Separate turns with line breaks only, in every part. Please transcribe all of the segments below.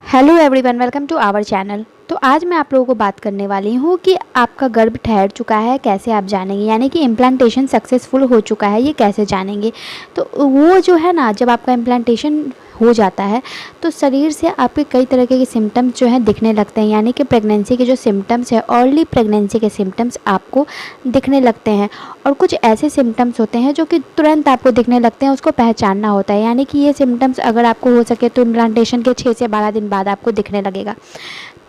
Hello everyone, welcome to our channel. तो आज मैं आप लोगों को बात करने वाली हूँ कि आपका गर्भ ठहर चुका है कैसे आप जानेंगे, यानी कि इम्प्लांटेशन सक्सेसफुल हो चुका है ये कैसे जानेंगे। तो वो जो है ना, जब आपका इम्प्लांटेशन हो जाता है तो शरीर से आपके कई तरह के सिम्टम्स जो हैं दिखने लगते हैं, यानी कि प्रेगनेंसी के जो सिम्टम्स है, अर्ली प्रेगनेंसी के सिम्टम्स आपको दिखने लगते हैं। और कुछ ऐसे सिम्टम्स होते हैं जो कि तुरंत आपको दिखने लगते हैं, उसको पहचानना होता है। यानी कि ये सिम्टम्स अगर आपको हो सके तो इम्प्लांटेशन के 6 से 12 दिन बाद आपको दिखने लगेगा।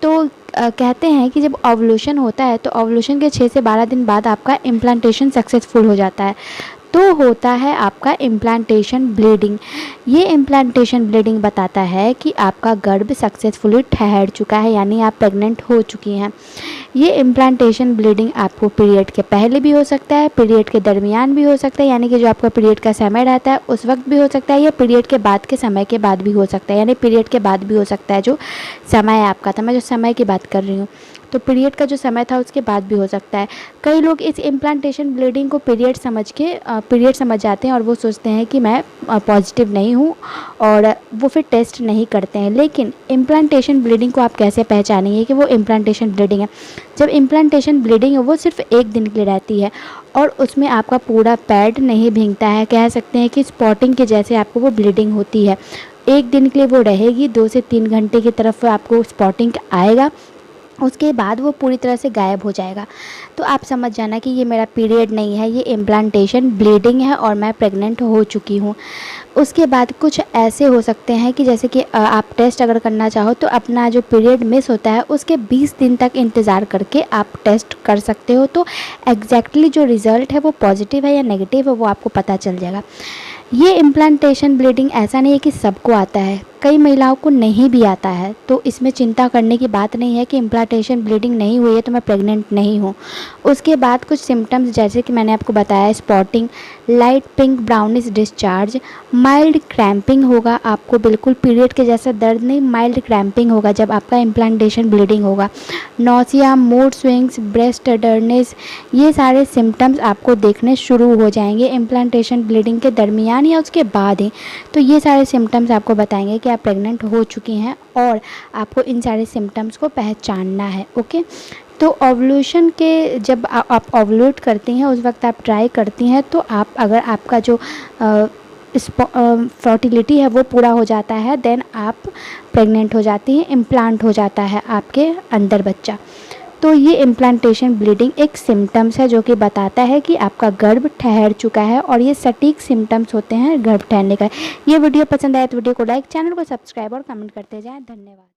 तो कहते हैं कि जब ओव्यूलेशन होता है तो ओव्यूलेशन के 6 से 12 दिन बाद आपका इम्प्लांटेशन सक्सेसफुल हो जाता है। तो होता है आपका इम्प्लांटेशन ब्लीडिंग। ये इम्प्लांटेशन ब्लीडिंग बताता है कि आपका गर्भ सक्सेसफुली ठहर चुका है, यानी आप प्रेग्नेंट हो चुकी हैं। ये इम्प्लांटेशन ब्लीडिंग आपको पीरियड के पहले भी हो सकता है, पीरियड के दरमियान भी हो सकता है, यानी कि जो आपका पीरियड का समय रहता है उस वक्त भी हो सकता है, या पीरियड के बाद के समय के बाद भी हो सकता है, यानी पीरियड के बाद भी हो सकता है। जो समय आपका था, मैं जो समय की बात कर रही हूँ, तो पीरियड का जो समय था उसके बाद भी हो सकता है। कई लोग इस इम्प्लांटेशन ब्लीडिंग को पीरियड समझ जाते हैं और वो सोचते हैं कि मैं पॉजिटिव नहीं हूँ, और वो फिर टेस्ट नहीं करते हैं। लेकिन इम्प्लांटेशन ब्लीडिंग को आप कैसे पहचानेंगे कि वो इम्प्लांटेशन ब्लीडिंग है? जब इम्प्लांटेशन ब्लीडिंग है वो सिर्फ एक दिन के लिए रहती है और उसमें आपका पूरा पैड नहीं भीगता है। कह सकते हैं कि स्पॉटिंग के जैसे आपको वो ब्लीडिंग होती है। एक दिन के लिए वो रहेगी, 2 से 3 घंटे की तरफ आपको स्पॉटिंग आएगा, उसके बाद वो पूरी तरह से गायब हो जाएगा। तो आप समझ जाना कि ये मेरा पीरियड नहीं है, ये इम्प्लांटेशन ब्लीडिंग है और मैं प्रेग्नेंट हो चुकी हूँ। उसके बाद कुछ ऐसे हो सकते हैं कि जैसे कि आप टेस्ट अगर करना चाहो तो अपना जो पीरियड मिस होता है उसके 20 दिन तक इंतज़ार करके आप टेस्ट कर सकते हो। तो एग्जैक्टली जो रिज़ल्ट है वो पॉजिटिव है या नेगेटिव है वो आपको पता चल जाएगा। ये इम्प्लांटेशन ब्लीडिंग ऐसा नहीं है कि सबको आता है, कई महिलाओं को नहीं भी आता है। तो इसमें चिंता करने की बात नहीं है कि इम्प्लांटेशन ब्लीडिंग नहीं हुई है तो मैं प्रेग्नेंट नहीं हूँ। उसके बाद कुछ सिम्टम्स जैसे कि मैंने आपको बताया, spotting, light pink brownish discharge, mild cramping होगा, आपको बिल्कुल पीरियड के जैसा दर्द नहीं, माइल्ड क्रैम्पिंग होगा जब आपका इम्प्लांटेशन ब्लीडिंग होगा, nausea, mood swings, breast tenderness, ये सारे सिम्टम्स आपको देखने शुरू हो जाएंगे इम्प्लांटेशन ब्लीडिंग के दरमियान या उसके बाद ही। तो ये सारे सिम्टम्स आपको बताएंगे कि आप प्रेग्नेंट हो चुकी हैं और आपको इन सारे सिम्टम्स को पहचानना है। ओके, तो ओव्यूलेशन के जब आप ओव्यूलेट करती हैं उस वक्त आप ट्राई करती हैं, तो आप अगर आपका जो फर्टिलिटी है वो पूरा हो जाता है, देन आप प्रेग्नेंट हो जाती हैं, इम्प्लांट हो जाता है आपके अंदर बच्चा। तो ये इम्प्लांटेशन ब्लीडिंग एक सिम्टम्स है जो कि बताता है कि आपका गर्भ ठहर चुका है, और ये सटीक सिम्टम्स होते हैं गर्भ ठहरने का। ये वीडियो पसंद आए तो वीडियो को लाइक, चैनल को सब्सक्राइब और कमेंट करते जाएं। धन्यवाद।